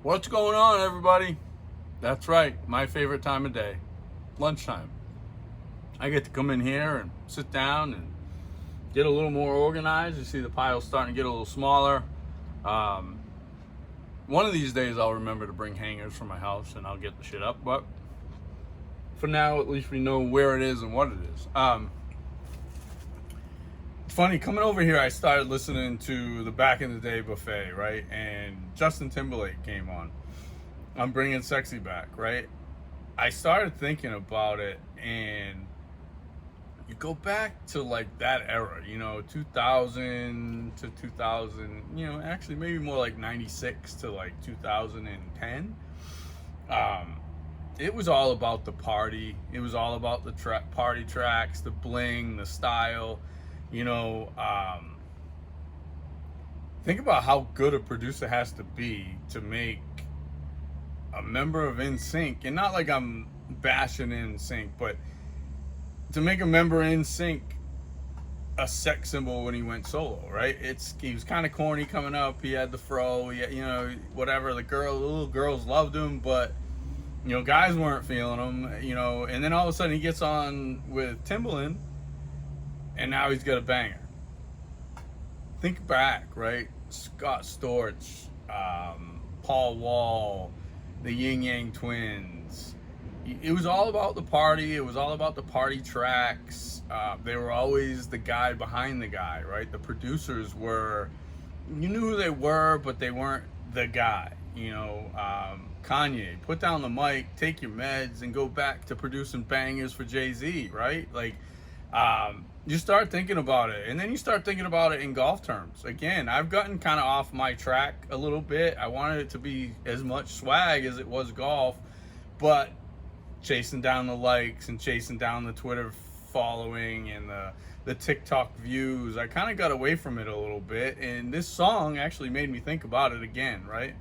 What's going on, everybody? That's right, my favorite time of day, lunchtime. I get to come in here and sit down and get a little more organized. You see the pile's starting to get a little smaller. One of these days I'll remember to bring hangers from my house and I'll get the shit up, but for now at least we know where it is and what it is. It's funny, coming over here I started listening to the Back in the Day buffet, right? And Justin Timberlake came on. I'm bringing sexy back, right? I started thinking about it, and you go back to like that era, 2000 to 2000, actually maybe more like 96 to like 2010. It was all about the party. It was all about the party tracks, the bling, the style. Think about how good a producer has to be to make a member of NSYNC, and not like I'm bashing NSYNC, but to make a member of NSYNC a sex symbol when he went solo, right? He was kind of corny coming up. He had the fro, whatever. The little girls loved him, but guys weren't feeling him, And then all of a sudden he gets on with Timbaland, and now he's got a banger. Think back, right? Scott Storch, Paul Wall, the Yin Yang Twins. It was all about the party. It was all about the party tracks. They were always the guy behind the guy, right? The producers you knew who they were, but they weren't the guy. Kanye, put down the mic, take your meds, and go back to producing bangers for Jay-Z, right? You start thinking about it, and then you start thinking about it in golf terms. Again, I've gotten kind of off my track a little bit. I wanted it to be as much swag as it was golf, but chasing down the likes and chasing down the Twitter following and the TikTok views, I kind of got away from it a little bit, and this song actually made me think about it again, right?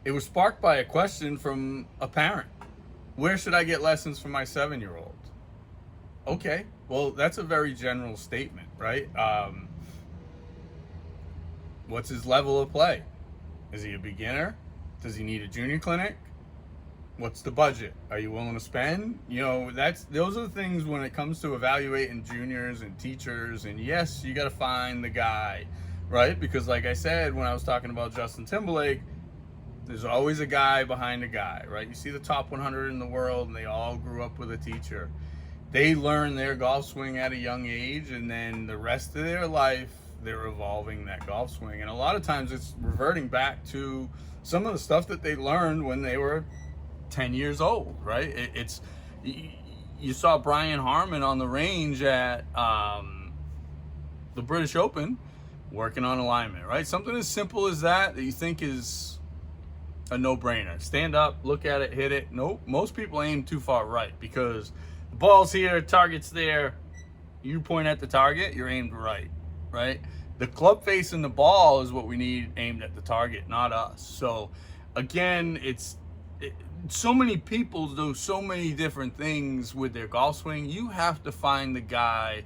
It was sparked by a question from a parent. Where should I get lessons for my 7-year-old? Okay, well, that's a very general statement, right? What's his level of play? Is he a beginner? Does he need a junior clinic? What's the budget? Are you willing to spend? Those are the things when it comes to evaluating juniors and teachers. And yes, you got to find the guy, right? Because like I said, when I was talking about Justin Timberlake, there's always a guy behind a guy, right? You see the top 100 in the world, and they all grew up with a teacher. They learn their golf swing at a young age, and then the rest of their life, they're evolving that golf swing. And a lot of times it's reverting back to some of the stuff that they learned when they were 10 years old, right? You saw Brian Harmon on the range at the British Open working on alignment, right? Something as simple as that you think is a no-brainer. Stand up, look at it, hit it. Nope, most people aim too far right because the ball's here, target's there. You point at the target, you're aimed right? The club face and the ball is what we need aimed at the target, not us. So again, so many people do so many different things with their golf swing. You have to find the guy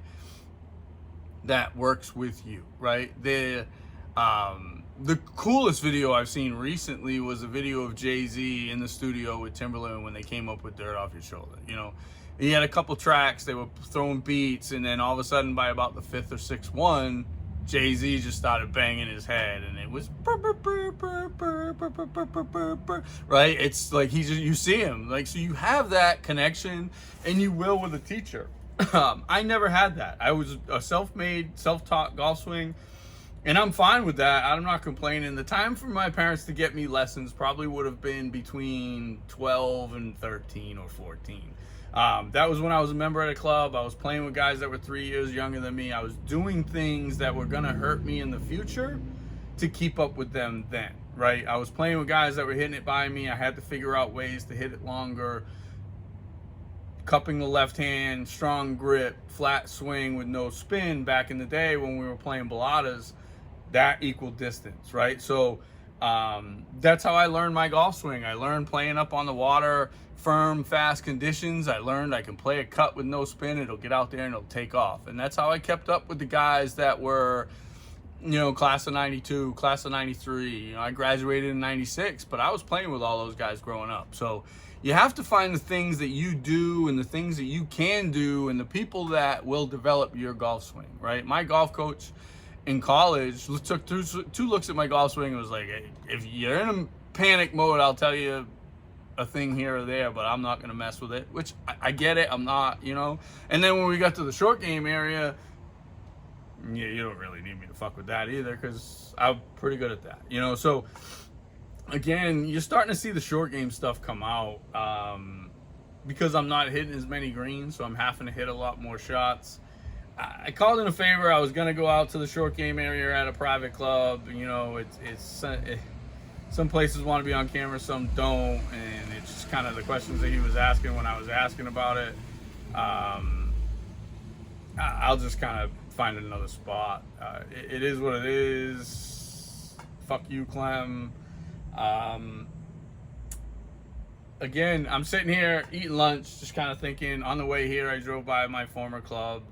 that works with you, right? The coolest video I've seen recently was a video of Jay-Z in the studio with Timberland when they came up with Dirt Off Your Shoulder. He had a couple tracks, they were throwing beats, and then all of a sudden by about the 5th or 6th one, Jay-Z just started banging his head, and it was right? It's like you see him, so you have that connection, and you will with a teacher. I never had that. I was a self-made, self-taught golf swing, and I'm fine with that. I'm not complaining. The time for my parents to get me lessons probably would have been between 12 and 13 or 14. That was when I was a member at a club. I was playing with guys that were 3 years younger than me. I was doing things that were gonna hurt me in the future to keep up with them then, right? I was playing with guys that were hitting it by me. I had to figure out ways to hit it longer. Cupping the left hand, strong grip, flat swing with no spin back in the day when we were playing baladas, that equal distance, right? So that's how I learned my golf swing. I learned playing up on the water, firm, fast conditions. I learned I can play a cut with no spin. It'll get out there and it'll take off. And that's how I kept up with the guys that were class of 92, class of 93. I graduated in 96, but I was playing with all those guys growing up. So you have to find the things that you do and the things that you can do and the people that will develop your golf swing, right? My golf coach in college took two looks at my golf swing and was like, hey, if you're in a panic mode, I'll tell you a thing here or there, but I'm not going to mess with it, which I get it. I'm not, And then when we got to the short game area, yeah, you don't really need me to fuck with that either because I'm pretty good at that, So, again, you're starting to see the short game stuff come out because I'm not hitting as many greens, so I'm having to hit a lot more shots. I called in a favor. I was going to go out to the short game area at a private club. Some places want to be on camera, some don't, and it's just kind of the questions that he was asking when I was asking about it. I'll just kind of find another spot. It is what it is. Fuck you, Clem. Again, I'm sitting here eating lunch, just kind of thinking. On the way here, I drove by my former club.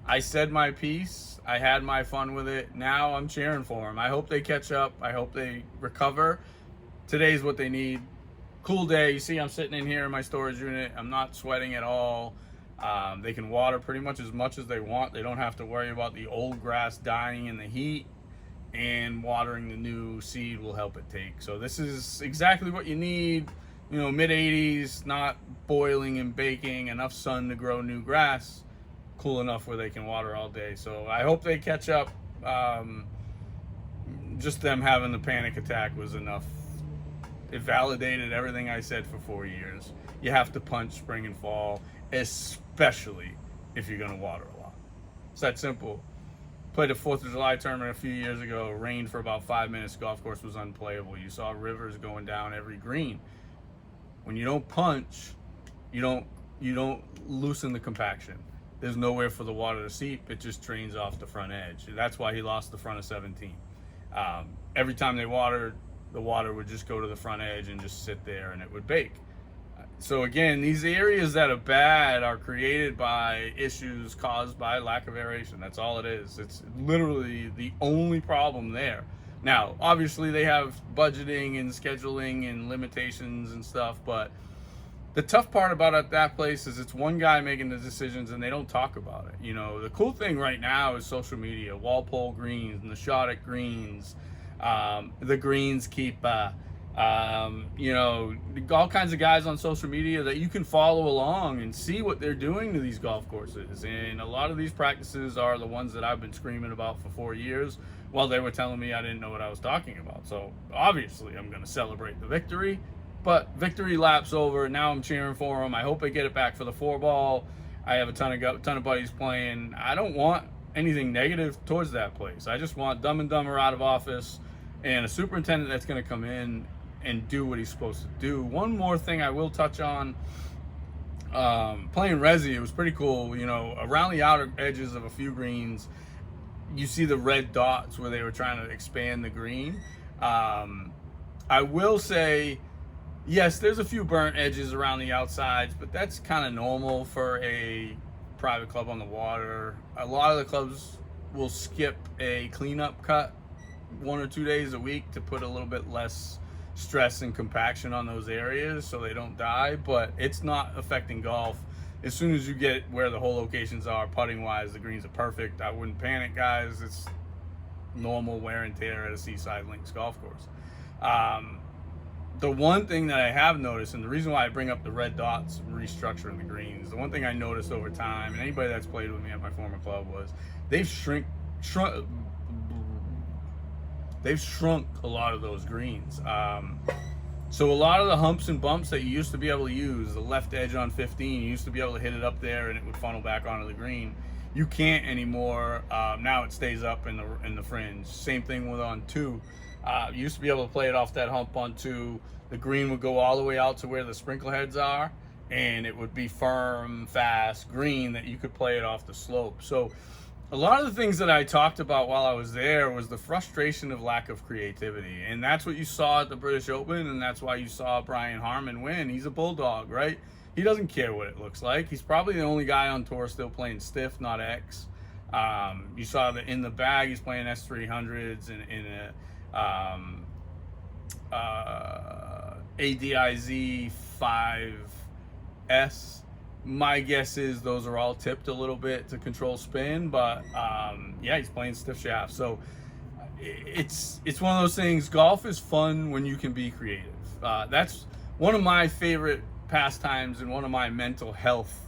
I said my piece. I had my fun with it. Now I'm cheering for them. I hope they catch up. I hope they recover. Today's what they need. Cool day. You see I'm sitting in here in my storage unit. I'm not sweating at all. They can water pretty much as they want. They don't have to worry about the old grass dying in the heat, and watering the new seed will help it take. So this is exactly what you need. Mid 80s, not boiling and baking, enough sun to grow new grass, cool enough where they can water all day. So I hope they catch up. Just them having the panic attack was enough. It validated everything I said for 4 years. You have to punch spring and fall, especially if you're going to water a lot. It's that simple. Played a 4th of July tournament a few years ago. Rained for about 5 minutes. Golf course was unplayable. You saw rivers going down every green. When you don't punch, you don't loosen the compaction. There's nowhere for the water to seep. It just drains off the front edge. That's why he lost the front of 17. Every time they watered, the water would just go to the front edge and just sit there and it would bake. So again, these areas that are bad are created by issues caused by lack of aeration. That's all it is. It's literally the only problem there. Now, obviously they have budgeting and scheduling and limitations and stuff, but the tough part about that place is it's one guy making the decisions and they don't talk about it. The cool thing right now is social media, Walpole Greens and the Shot at Greens, the Greenskeeper, all kinds of guys on social media that you can follow along and see what they're doing to these golf courses. And a lot of these practices are the ones that I've been screaming about for 4 years while they were telling me I didn't know what I was talking about. So obviously I'm going to celebrate the victory, but victory lap's over. Now I'm cheering for them. I hope I get it back for the 4-ball. I have a ton of buddies playing. I don't want anything negative towards that place. I just want Dumb and Dumber out of office and a superintendent that's going to come in and do what he's supposed to do. One more thing I will touch on, playing Resi, it was pretty cool. Around the outer edges of a few greens, you see the red dots where they were trying to expand the green. I will say, yes, there's a few burnt edges around the outsides, but that's kind of normal for a private club on the water. A lot of the clubs will skip a cleanup cut 1 or 2 days a week to put a little bit less stress and compaction on those areas so they don't die, but it's not affecting golf. As soon as you get where the hole locations are, putting wise, the greens are perfect. I wouldn't panic, guys. It's normal wear and tear at a Seaside Links golf course. The one thing that I have noticed, and the reason why I bring up the red dots restructuring the greens, the one thing I noticed over time, and anybody that's played with me at my former club, was they've shrunk a lot of those greens. So a lot of the humps and bumps that you used to be able to use, the left edge on 15, you used to be able to hit it up there and it would funnel back onto the green. You can't anymore. Now it stays up in the fringe. Same thing with on 2. You used to be able to play it off that hump on 2. The green would go all the way out to where the sprinkle heads are, and it would be firm, fast green that you could play it off the slope. So a lot of the things that I talked about while I was there was the frustration of lack of creativity. And that's what you saw at the British Open, and that's why you saw Brian Harmon win. He's a bulldog, right? He doesn't care what it looks like. He's probably the only guy on tour still playing stiff, not X. You saw that in the bag, he's playing S300s in a ADIZ 5S. My guess is those are all tipped a little bit to control spin, but yeah, he's playing stiff shaft. So it's one of those things. Golf is fun when you can be creative. That's one of my favorite pastimes and one of my mental health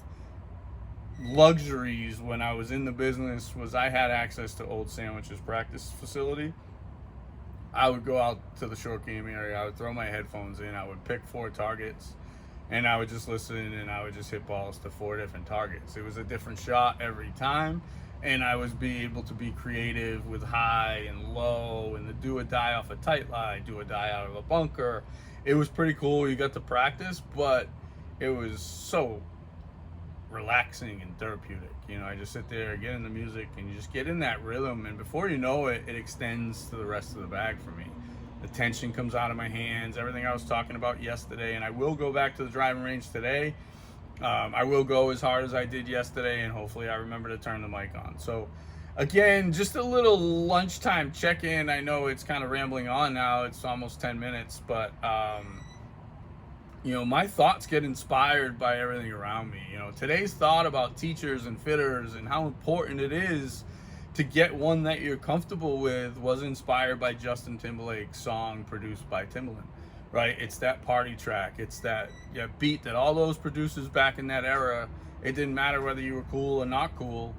luxuries when I was in the business was I had access to Old Sandwich's practice facility. I would go out to the short game area, I would throw my headphones in, I would pick 4 targets, and I would just listen, and I would just hit balls to 4 different targets. It was a different shot every time, and I was be able to be creative with high and low, and the do a die off a tight lie, do a die out of a bunker. It was pretty cool. You got to practice, but it was so relaxing and therapeutic. You know, I just sit there, get in the music, and you just get in that rhythm, and before you know it, it extends to the rest of the bag for me. The tension comes out of my hands, everything I was talking about yesterday, and I will go back to the driving range today. I will go as hard as I did yesterday, and hopefully I remember to turn the mic on. So again, just a little lunchtime check-in. I know it's kind of rambling on now. It's almost 10 minutes, but you know, my thoughts get inspired by everything around me. You know, today's thought about teachers and fitters and how important it is to get one that you're comfortable with was inspired by Justin Timberlake's song produced by Timbaland, right? It's that party track. It's that beat that all those producers back in that era, it didn't matter whether you were cool or not cool.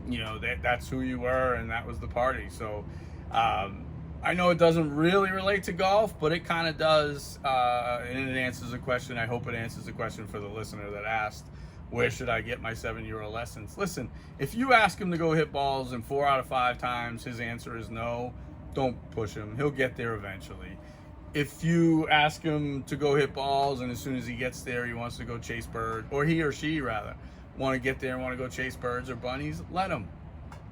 You know, that's who you were, and that was the party. So I know it doesn't really relate to golf, but it kind of does, and it answers a question. I hope it answers a question for the listener that asked, where should I get my 7-year-old lessons? Listen, if you ask him to go hit balls and 4 out of 5 times his answer is no, don't push him. He'll get there eventually. If you ask him to go hit balls and as soon as he gets there he wants to go chase birds, or he or she rather, want to get there and want to go chase birds or bunnies, let him.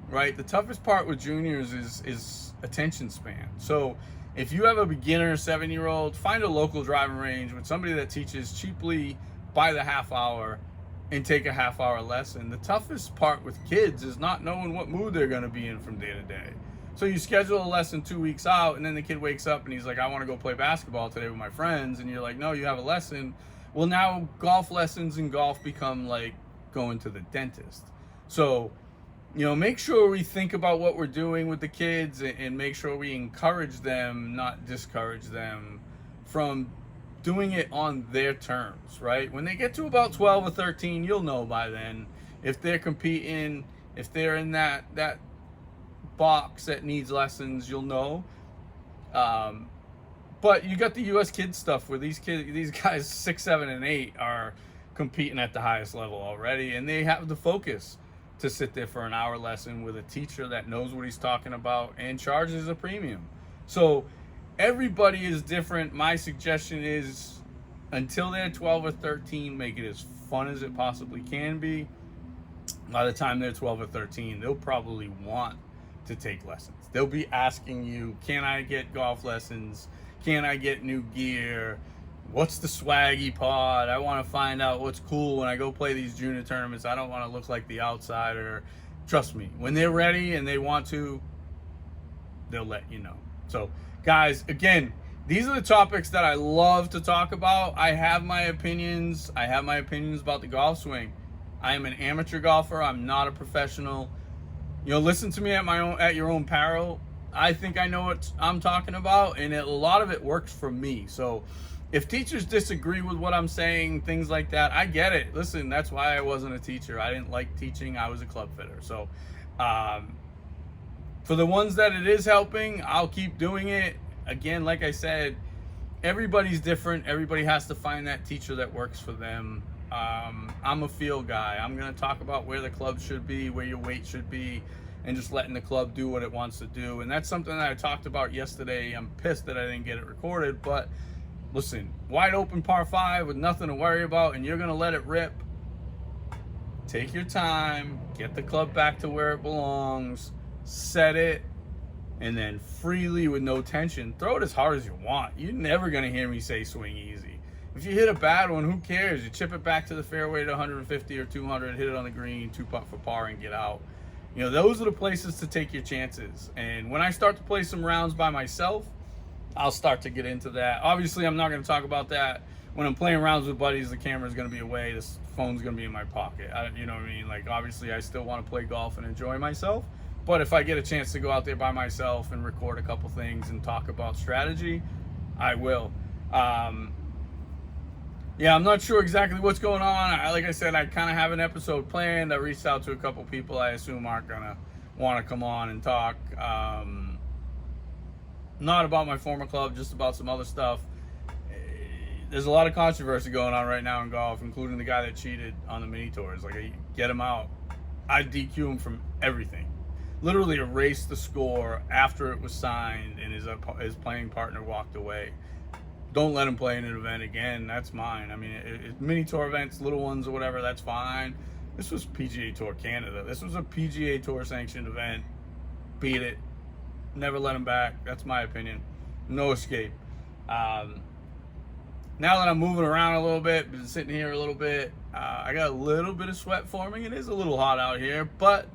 Right? The toughest part with juniors is attention span. So if you have a beginner 7-year-old, find a local driving range with somebody that teaches cheaply by the half hour and take a half-hour lesson. The toughest part with kids is not knowing what mood they're going to be in from day to day. So you schedule a lesson 2 weeks out, and then the kid wakes up and he's like, I want to go play basketball today with my friends. And you're like, no, you have a lesson. Well, now golf lessons and golf become like going to the dentist. So, you know, make sure we think about what we're doing with the kids and make sure we encourage them, not discourage them from doing it on their terms, right? When they get to about 12 or 13, you'll know by then if they're competing, if they're in that box that needs lessons, you'll know. But you got the U.S. kids stuff where these guys 6, 7, and 8 are competing at the highest level already, and they have the focus to sit there for an hour lesson with a teacher that knows what he's talking about and charges a premium. So everybody is different. My suggestion is until they're 12 or 13, make it as fun as it possibly can be. By the time they're 12 or 13, they'll probably want to take lessons. They'll be asking you, can I get golf lessons? Can I get new gear? What's the swaggy pod? I want to find out what's cool when I go play these junior tournaments. I don't want to look like the outsider. Trust me, when they're ready and they want to, they'll let you know. So guys, again, these are the topics that I love to talk about. I have my opinions. I have my opinions about the golf swing. I am an amateur golfer. I'm not a professional. You know, listen to me at your own peril. I think I know what I'm talking about, and a lot of it works for me. So if teachers disagree with what I'm saying, things like that, I get it. Listen, that's why I wasn't a teacher. I didn't like teaching. I was a club fitter. So for the ones that it is helping, I'll keep doing it. Again, like I said, everybody's different. Everybody has to find that teacher that works for them. I'm a feel guy. I'm going to talk about where the club should be, where your weight should be, and just letting the club do what it wants to do. And that's something that I talked about yesterday. I'm pissed that I didn't get it recorded, but listen, wide open par 5 with nothing to worry about, and you're going to let it rip. Take your time, get the club back to where it belongs, set it, and then freely with no tension, throw it as hard as you want. You're never going to hear me say swing easy. If you hit a bad one, who cares? You chip it back to the fairway to 150 or 200, hit it on the green, 2-putt for par, and get out. You know, those are the places to take your chances. And when I start to play some rounds by myself, I'll start to get into that. Obviously, I'm not going to talk about that. When I'm playing rounds with buddies, the camera's going to be away. This phone's going to be in my pocket. You know what I mean? Like, obviously, I still want to play golf and enjoy myself. But if I get a chance to go out there by myself and record a couple things and talk about strategy, I will. Yeah, I'm not sure exactly what's going on. Like I said, I kind of have an episode planned. I reached out to a couple people I assume aren't going to want to come on and talk. Not about my former club, just about some other stuff. There's a lot of controversy going on right now in golf, including the guy that cheated on the mini tours. Like, I get him out. I DQ him from everything. Literally erased the score after it was signed and his playing partner walked away. Don't let him play in an event again. That's mine. I mean, mini tour events, little ones or whatever, that's fine. This was PGA Tour Canada. This was a PGA Tour sanctioned event. Beat it. Never let him back. That's my opinion. No escape. Now that I'm moving around a little bit, been sitting here a little bit, I got a little bit of sweat forming. It is a little hot out here, but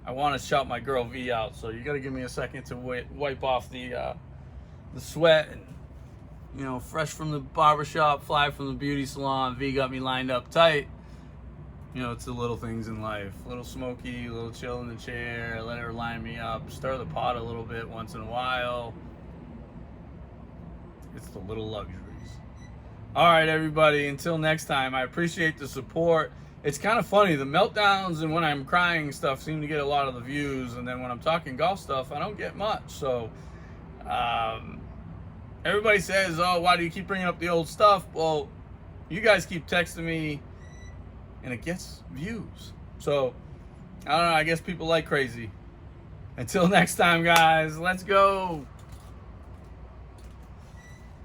I want to shout my girl V out. So you got to give me a second to wipe off the sweat. And, you know, fresh from the barbershop, fly from the beauty salon. V got me lined up tight. You know, it's the little things in life. A little smoky, a little chill in the chair. Let her line me up. Stir the pot a little bit once in a while. It's the little luxuries. All right, everybody. Until next time, I appreciate the support. It's kind of funny. The meltdowns and when I'm crying stuff seem to get a lot of the views. And then when I'm talking golf stuff, I don't get much. So, everybody says, oh, why do you keep bringing up the old stuff? Well, you guys keep texting me, and it gets views. So, I don't know. I guess people like crazy. Until next time, guys. Let's go.